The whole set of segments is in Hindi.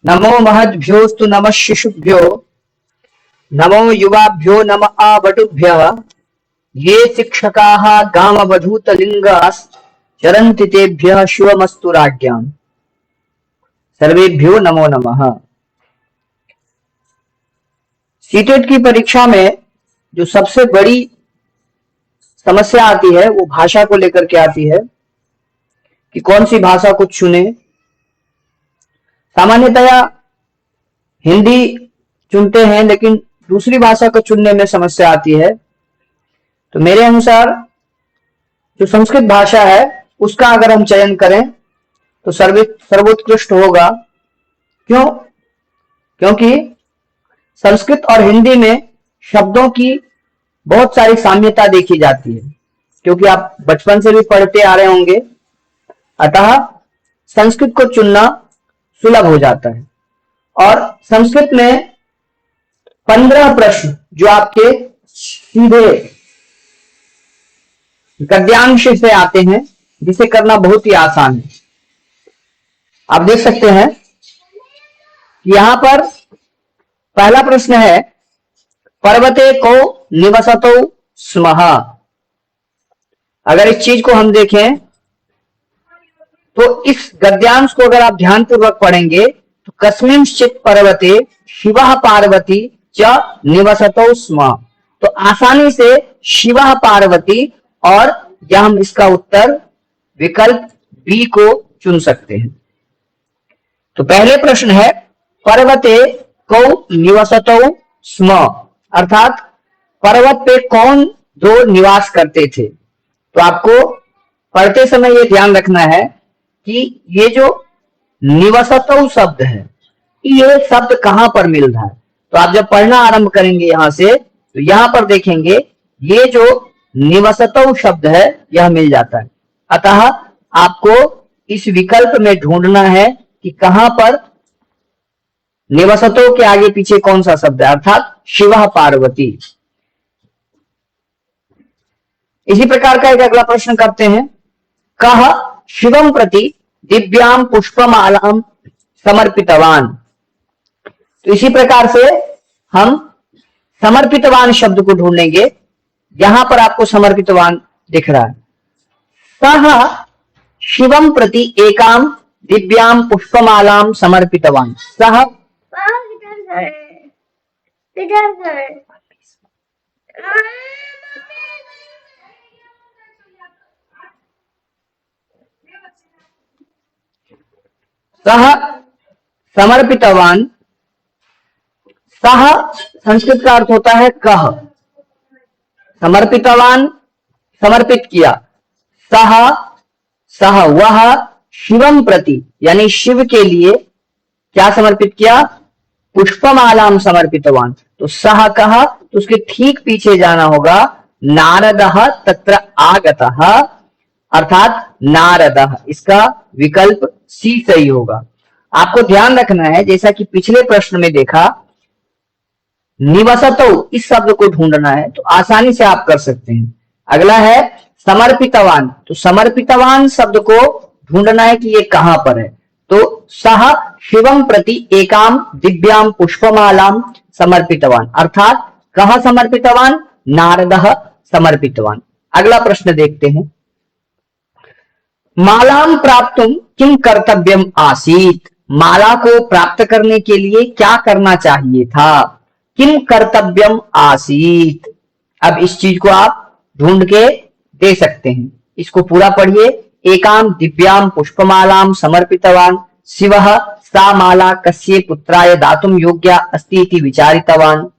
नमो महद्भ्योस्तु नमः शिशुभ्यो नमो युवाभ्यो नमः आबटुभ्यः ये शिक्षकाः गामवधूतलिङ्गाश्चरन्ति तेभ्यः शिवमस्तु राज्ञाम्। सर्वेभ्यो नमो नमः। सीटेट की परीक्षा में जो सबसे बड़ी समस्या आती है वो भाषा को लेकर के आती है कि कौन सी भाषा को चुने। सामान्यतया हिंदी चुनते हैं लेकिन दूसरी भाषा को चुनने में समस्या आती है। तो मेरे अनुसार जो संस्कृत भाषा है उसका अगर हम चयन करें तो सर्वोत्कृष्ट होगा। क्यों? क्योंकि संस्कृत और हिंदी में शब्दों की बहुत सारी साम्यता देखी जाती है, क्योंकि आप बचपन से भी पढ़ते आ रहे होंगे, अतः संस्कृत को चुनना सुलभ हो जाता है। और संस्कृत में 15 प्रश्न जो आपके सीधे गद्यांश से आते हैं, जिसे करना बहुत ही आसान है। आप देख सकते हैं कि यहां पर पहला प्रश्न है, पर्वते को निवसतो स्मः। अगर इस चीज को हम देखें तो इस गद्यांश को अगर आप ध्यानपूर्वक पढ़ेंगे तो कस्मिंश्चित् पर्वते शिवः पार्वती च निवसतो स्म। तो आसानी से शिवः पार्वती और या हम इसका उत्तर विकल्प बी को चुन सकते हैं। तो पहले प्रश्न है पर्वते को निवसतो स्म, अर्थात पर्वत पे कौन दो निवास करते थे। तो आपको पढ़ते समय यह ध्यान रखना है कि ये जो निवसतो शब्द है ये शब्द कहां पर मिल रहा है। तो आप जब पढ़ना आरंभ करेंगे यहां से तो यहां पर देखेंगे ये जो निवसतो शब्द है यह मिल जाता है। अतः आपको इस विकल्प में ढूंढना है कि कहां पर निवसतो के आगे पीछे कौन सा शब्द है, अर्थात शिवः पार्वती। इसी प्रकार का एक अगला प्रश्न करते हैं, कः शिवं प्रति दिव्यां पुष्पमालां समर्पितवान। तो इसी प्रकार से हम समर्पितवान शब्द को ढूंढेंगे। यहां पर आपको समर्पितवान दिख रहा है। सः शिवं प्रति एकां दिव्यां पुष्पमालां समर्पितवान। सः सः समर्पितवान। सः संस्कृत का अर्थ होता है कह। समर्पितवान समर्पित किया। सह वह शिवम प्रति यानी शिव के लिए क्या समर्पित किया, पुष्पमालाम समर्पितवान। तो सह कहा तो उसके ठीक पीछे जाना होगा, नारदः तत्र आगतः, अर्थात नारदः। इसका विकल्प सी सही होगा। आपको ध्यान रखना है, जैसा कि पिछले प्रश्न में देखा, निवसतो इस शब्द को ढूंढना है तो आसानी से आप कर सकते हैं। अगला है समर्पितवान। तो समर्पितवान शब्द को ढूंढना है कि ये कहां पर है। तो सह शिवम प्रति एकाम दिव्याम पुष्पमालाम समर्पितवान, अर्थात कह समर्पितवान, नारदः समर्पितवान। अगला प्रश्न देखते हैं, मालाम प्राप्तुम किम कर्तव्यम आसीत। माला को प्राप्त करने के लिए क्या करना चाहिए था। किम कर्तव्यम आसीत। अब इस चीज को आप ढूंढ के दे सकते हैं। इसको पूरा पढ़िए। एकाम दिव्याम पुष्पमालाम समर्पितवान शिवः सा माला कस्य पुत्राय दातुम योग्या अस्ति इति विचारितवान।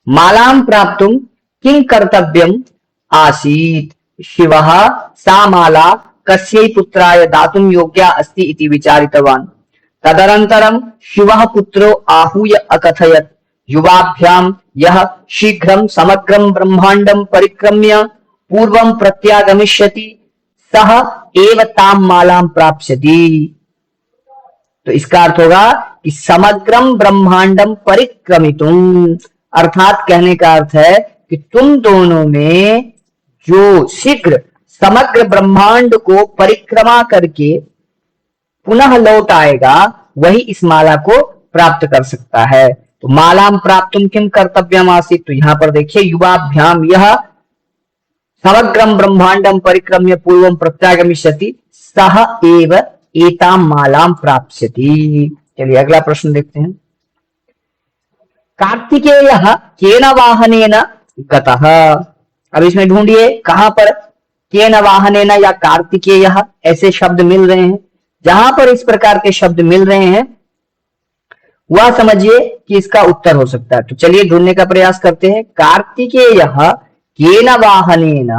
मालाम प्राप्तुम किम कर्तव्यम आसीत शिवः सा माला कस्यै पुत्राय दातुम योग्या अस्ति इति विचारितवान। तदनन्तरं शिवः पुत्रो आहूय अकथयत्, युवाभ्यां यः शीघ्रं समग्रं ब्रह्मांडं परिक्रम्य पूर्वं प्रत्यागमिष्यति सः एव तां मालां प्राप्स्यति। तो इसका अर्थ होगा कि समग्रं ब्रह्मांडं परिक्रमितुम, अर्थात कहने का अर्थ है कि तुम दोनों में जो शीघ्र समग्र ब्रह्मांड को परिक्रमा करके पुनः लौट आएगा वही इस माला को प्राप्त कर सकता है। तो मालाम प्राप्तुम किम कर्तव्यम आसीत, तो यहाँ पर देखिए युवाभ्याम यह समग्रम ब्रह्मांडम परिक्रम्य पूर्वम प्रत्यागमिष्यति सह एव एताम मालाम प्राप्स्यति। चलिए अगला प्रश्न देखते हैं। कार्तिकेयः केन वाहनेन गतः। अब इसमें ढूंढिए कहां पर केन वाहनेन या कार्तिकेयः ऐसे शब्द मिल रहे हैं। जहां पर इस प्रकार के शब्द मिल रहे हैं वह समझिए कि इसका उत्तर हो सकता है। तो चलिए ढूंढने का प्रयास करते हैं। कार्तिकेयः केन वाहनेन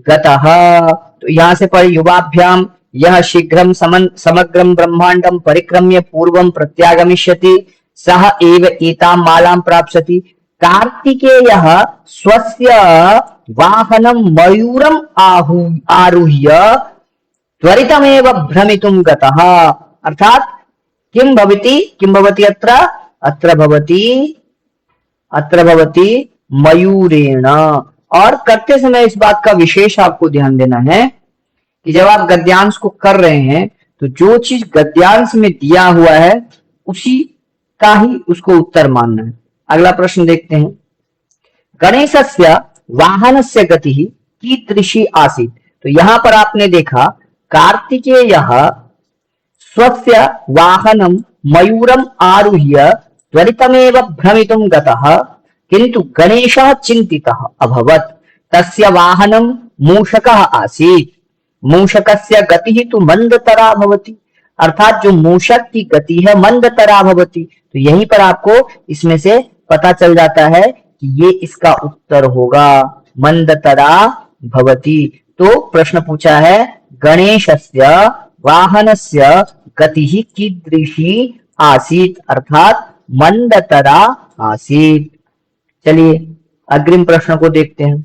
गतः, तो यहां से पर युवाभ्याम यह शीघ्रम समग्रम ब्रह्मांडम परिक्रम्य पूर्वम प्रत्यागमिष्यति सह एव एताम मालाम प्राप्स्यति। कार्तिकेयः स्वस्य वाहनं मयूरम आरुह्य त्वरितमेव भ्रमितुं गतः। अर्थात किं भवति अत्र भवति मयूरेण। और करते समय इस बात का विशेष आपको ध्यान देना है कि जब आप गद्यांश को कर रहे हैं तो जो चीज गद्यांश में दिया हुआ है उसी का ही उसको उत्तर मानना है। अगला प्रश्न देखते हैं। गणेशस्य वाहनस्य गतिः कीदृशी आसीत्, तो यहां पर आपने देखा कार्तिकेयः स्वस्य वाहनं मयूरम आरुह्य त्वरितमेव भ्रमितुं गतः किंतु गणेशः चिंतितः अभवत्। तस्य वाहनं मूषकः आसीत्, मूषकस्य गतिः तु मंदतरा भवति। अर्थात जो मूषक की गति है मंदतरा भवति। तो यहीं पर आपको इसमें से पता चल जाता है कि ये इसका उत्तर होगा, मंदतरा भवति। तो प्रश्न पूछा है गणेशस्य वाहनस्य गतिः कीदृशी आसीत्, अर्थात मंदतरा आसीत्। चलिए अग्रिम प्रश्न को देखते हैं।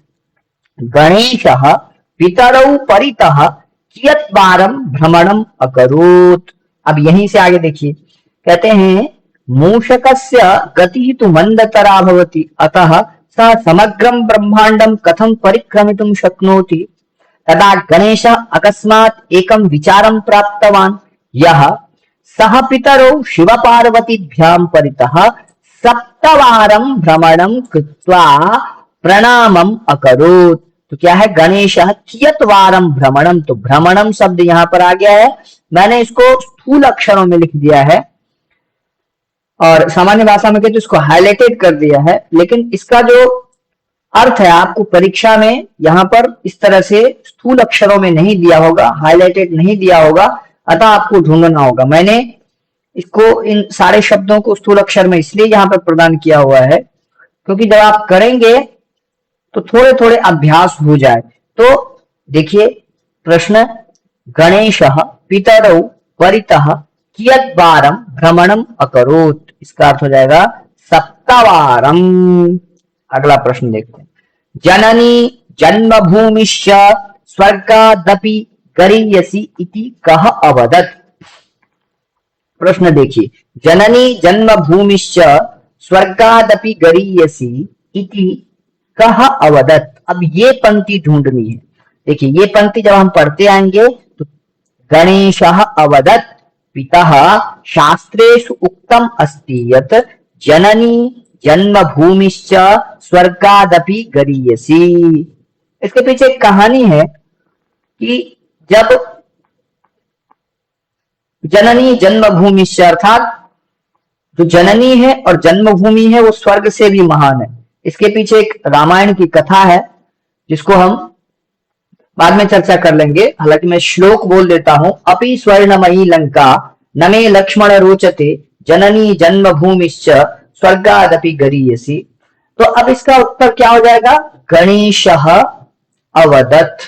गणेशः पितरौ परितः कियत् वारं भ्रमणम् अकरोत्। अब यहीं से आगे देखिए, कहते हैं मूषकस्य गतिः तु मंदतरा भवति अतः सः समग्रं ब्रह्मांडं कथं परिक्रमितुं शक्नोति। तदा गणेशः अकस्मात् एकं विचारं प्राप्तवान् यः सः पितरौ शिवपार्वतीभ्यां परितः 7 वारं भ्रमणं कृत्वा प्रणामम् अकरोत्। तो क्या है गणेशः कियत् वारं भ्रमणम, तो भ्रमणम शब्द यहां पर आ गया है। मैंने इसको स्थूल अक्षरों में लिख दिया है और सामान्य भाषा में कहते तो इसको हाईलाइटेड कर दिया है, लेकिन इसका जो अर्थ है आपको परीक्षा में यहाँ पर इस तरह से स्थूल अक्षरों में नहीं दिया होगा, हाईलाइटेड नहीं दिया होगा, अतः आपको ढूंढना होगा। मैंने इसको इन सारे शब्दों को स्थूल अक्षर में इसलिए यहाँ पर प्रदान किया हुआ है क्योंकि जब आप करेंगे तो थोड़े थोड़े अभ्यास हो जाए। तो देखिए प्रश्न, गणेशः पितरौ परितः कियत् वारं भ्रमणम् अकरोत्, इसका अर्थ हो जाएगा 7 वारं। अगला प्रश्न देखते हैं। जननी जन्मभूमिश्च स्वर्गादपि गरीयसी इति कः अवदत्। प्रश्न देखिए, जननी जन्मभूमिश्च स्वर्गादपि गरीयसी इति कः अवदत्। अब ये पंक्ति ढूंढनी है। देखिए ये पंक्ति जब हम पढ़ते आएंगे तो गणेशः अवदत् पितः शास्त्रेषु उक्तम अस्ति यत् जननी जन्मभूमिश्च स्वर्गादपि गरीयसी। इसके पीछे एक कहानी है कि जब जननी जन्मभूमिश्च, अर्थात जो जननी है और जन्मभूमि है वो स्वर्ग से भी महान है। इसके पीछे एक रामायण की कथा है जिसको हम बाद में चर्चा कर लेंगे। हालांकि मैं श्लोक बोल देता हूं। अपि स्वर्णमयी लंका न मे लक्ष्मण रोचते जननी जन्मभूमिश्च स्वर्गादपि गरीयसी। तो अब इसका उत्तर क्या हो जाएगा, गणेशः अवदत्।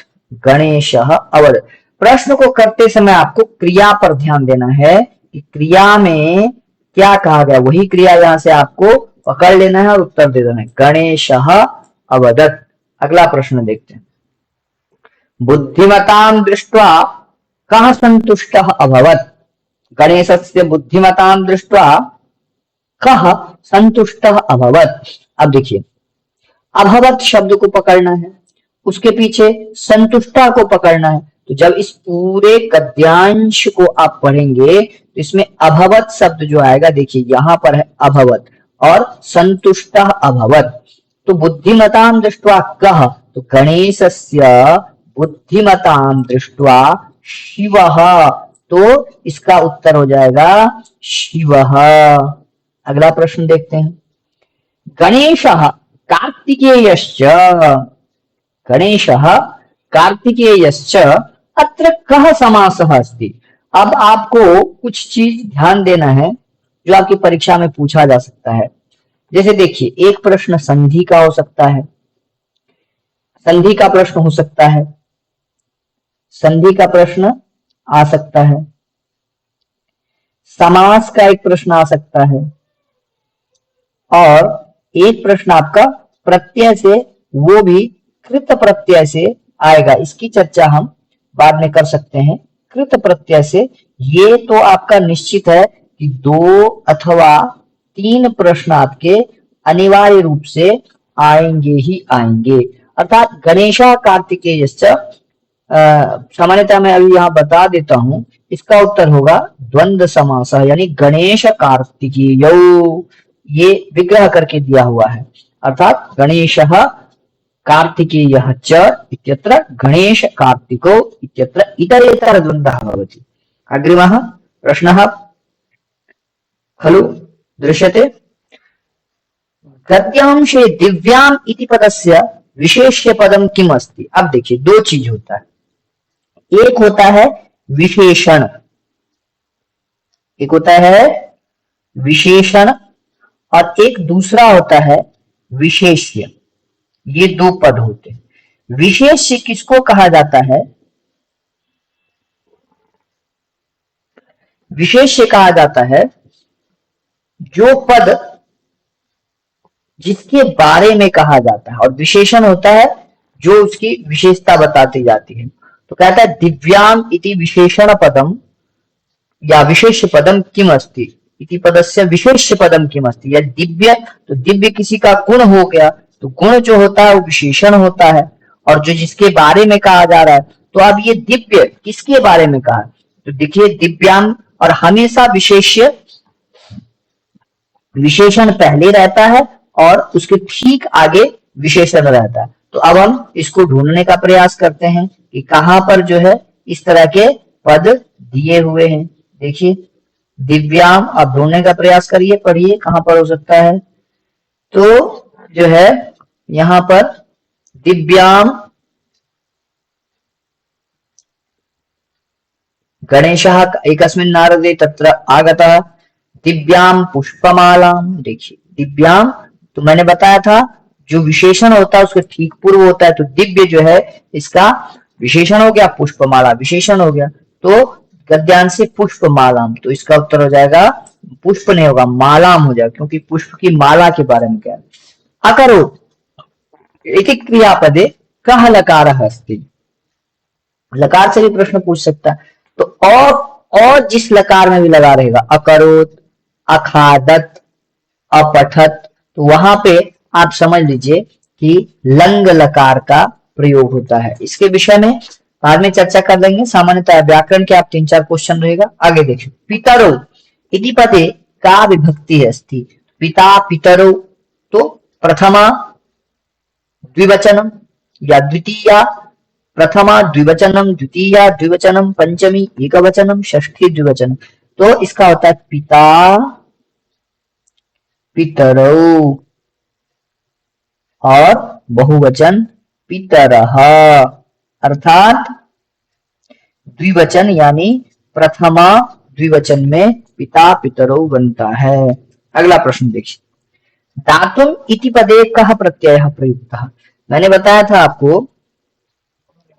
गणेशः अवदत्। प्रश्न को करते समय आपको क्रिया पर ध्यान देना है कि क्रिया में क्या कहा गया, वही क्रिया यहां से आपको पकड़ लेना है और उत्तर दे देना है, गणेशः अवदत्। अगला प्रश्न देखते हैं। बुद्धिमतां दृष्ट्वा कः सन्तुष्टः अभवत्। गणेशस्य बुद्धिमतां दृष्ट्वा कः सन्तुष्टः अभवत्। अब देखिए अभवत् शब्द को पकड़ना है, उसके पीछे संतुष्टा को पकड़ना है। तो जब इस पूरे गद्यांश को आप पढ़ेंगे तो इसमें अभवत शब्द जो आएगा, देखिए यहां पर है अभवत और संतुष्टः अभवत। तो बुद्धिमतां दृष्ट्वा कः, तो गणेशस्य बुद्धिमतां दृष्ट्वा शिवः, तो इसका उत्तर हो जाएगा शिवः। अगला प्रश्न देखते हैं। गणेशः कार्तिकेयश्च, गणेशः कार्तिकेयश्च अत्र कः समासः अस्ति। अब आपको कुछ चीज ध्यान देना है जो आपकी परीक्षा में पूछा जा सकता है। जैसे देखिए, एक प्रश्न संधि का हो सकता है, संधि का प्रश्न हो सकता है, संधि का प्रश्न आ सकता है, समास का एक प्रश्न आ सकता है, और एक प्रश्न आपका प्रत्यय से, वो भी कृत प्रत्यय से आएगा। इसकी चर्चा हम बाद में कर सकते हैं। कृत प्रत्यय से ये तो आपका निश्चित है कि 2 अथवा 3 प्रश्न आपके अनिवार्य रूप से आएंगे ही आएंगे। अर्थात गणेशा कार्तिकेयश्च, सामान्यतः मैं अभी यहाँ बता देता हूं, इसका उत्तर होगा द्वंद्व समास, यानी गणेश कार्तिकेय, ये विग्रह करके दिया हुआ है। अर्थात गणेशः कार्तिकेयः च इत्यत्र गणेश कार्तिको इत्यत्र इतरेतर द्वन्द्वः भवति। अग्रिमः प्रश्नः खलु दृश्यते। गद्यांशे दिव्याम इति पदस्य विशेष्य पदम किम अस्ति। अब देखिए, 2 चीज होता है, एक होता है विशेषण, एक होता है विशेषण और एक दूसरा होता है विशेष्य। ये 2 पद होते हैं। विशेष्य किसको कहा जाता है? विशेष्य कहा जाता है जो पद जिसके बारे में कहा जाता है, और विशेषण होता है जो उसकी विशेषता बताती जाती है। तो कहता है दिव्याम इति विशेषण पदम या विशेष पदम किम अस्ति इति पदस्य विशेष पदम किम अस्ति। या दिव्य, तो दिव्य किसी का गुण हो गया, तो गुण जो होता है वो विशेषण होता है, और जो जिसके बारे में कहा जा रहा है, तो अब ये दिव्य किसके बारे में कहा, तो देखिए दिव्याम, और हमेशा विशेषण पहले रहता है और उसके ठीक आगे विशेषण रहता है। तो अब हम इसको ढूंढने का प्रयास करते हैं कि कहां पर जो है इस तरह के पद दिए हुए हैं। देखिए दिव्याम, आप ढूंढने का प्रयास करिए, पढ़िए कहां पर हो सकता है। तो जो है यहां पर दिव्याम गणेशः एकस्मिन् नारदे तत्र आगतः दिव्याम पुष्पमालाम। देखिए दिव्याम, तो मैंने बताया था जो विशेषण होता है उसके ठीक पूर्व होता है, तो दिव्य जो है इसका विशेषण हो गया, पुष्पमाला विशेषण हो गया, तो गद्यांश से पुष्पमालाम, तो इसका उत्तर हो जाएगा, पुष्प नहीं होगा मालाम हो जाएगा, क्योंकि पुष्प की माला के बारे में क्या है। अकरोत् एक एक क्रियापदे कह लकारः अस्ति। लकार से भी प्रश्न पूछ सकता है, तो और जिस लकार में भी लगा रहेगा, अकरोत्, अखादत, अपठत, तो वहां पे आप समझ लीजिए कि लंग लकार का प्रयोग होता है। इसके विषय में बाद में चर्चा कर लेंगे। सामान्यतः व्याकरण के आप 3-4 क्वेश्चन रहेगा। आगे देखिए, पितरो इति पदे का विभक्ति अस्ति। पिता पितरो, तो प्रथमा द्विवचनम या द्वितीया, प्रथमा द्विवचनम, द्वितीया द्विवचनम, पंचमी एकवचनम, षष्ठी द्विवचनम, तो इसका होता है पिता पितरौ, और बहुवचन पितरः, अर्थात द्विवचन यानी प्रथमा द्विवचन में पिता पितरौ बनता है। अगला प्रश्न देखिए, दातुम इति पदे कः प्रत्ययः प्रयुक्तः। मैंने बताया था आपको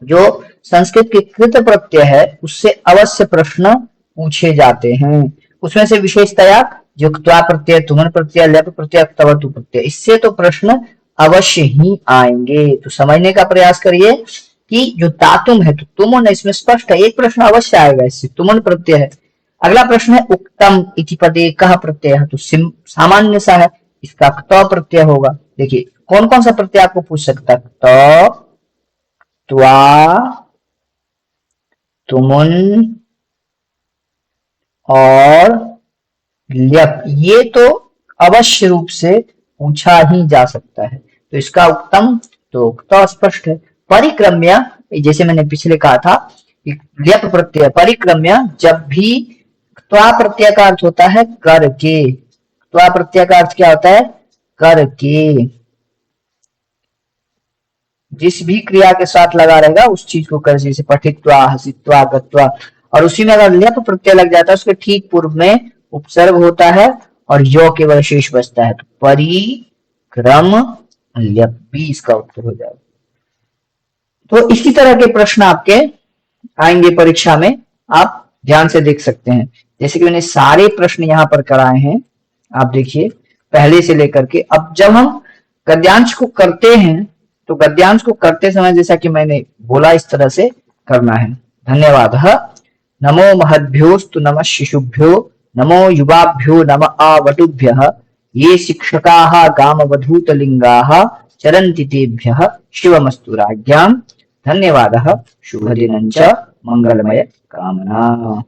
जो संस्कृत के कृत प्रत्यय है उससे अवश्य प्रश्न पूछे जाते हैं। उसमें से विशेषतया जो क्त्वा प्रत्यय, तुमन प्रत्यय, लप प्रत्यय, तवतु प्रत्यय, इससे तो प्रश्न अवश्य ही आएंगे। तो समझने का प्रयास करिए कि जो दातुम है, तो तुमन इसमें स्पष्ट है, एक प्रश्न अवश्य आएगा इससे, तुमन प्रत्यय है। अगला प्रश्न है उक्तम इति पदे कः प्रत्ययः, तो सामान्य सा है, इसका क्त्वा प्रत्यय होगा। देखिए कौन कौन सा प्रत्यय आपको पूछ सकता है, त्वा, तुमुन और ल्यप, ये तो अवश्य रूप से पूछा ही जा सकता है। तो इसका उत्तम तो उक्त स्पष्ट है। परिक्रम्य, जैसे मैंने पिछले कहा था, ल्यप प्रत्यय परिक्रम्य जब भी त्वा प्रत्यय का अर्थ होता है करके। त्वा प्रत्यय का अर्थ क्या होता है? करके। जिस भी क्रिया के साथ लगा रहेगा उस चीज को कर, जैसे पठित्वा, हसित्वा, गत्वा, और उसी में अगर ल्यप प्रत्यय लग जाता है उसके ठीक पूर्व में उपसर्ग होता है और यो केवल शेष बचता है, तो परिक्रम ल्यप भी इसका उत्तर हो जाएगा। तो इसी तरह के प्रश्न आपके आएंगे परीक्षा में, आप ध्यान से देख सकते हैं। जैसे कि मैंने सारे प्रश्न यहाँ पर कराए हैं, आप देखिए पहले से लेकर के। अब जब हम गद्यांश को करते हैं तो गद्यांश को करते समय जैसा कि मैंने बोला इस तरह से करना है। धन्यवाद। नमो महद्भ्योस्तु नमः शिशुभ्यो नमो युवाभ्यो नमः आवटुभ्यः ये शिक्षकाः गामवधूतलिंगाः चरन्ति तेभ्यः शिवमस्तु राज्ञाम्। धन्यवादः। शुभदिनं च मंगलमय कामना।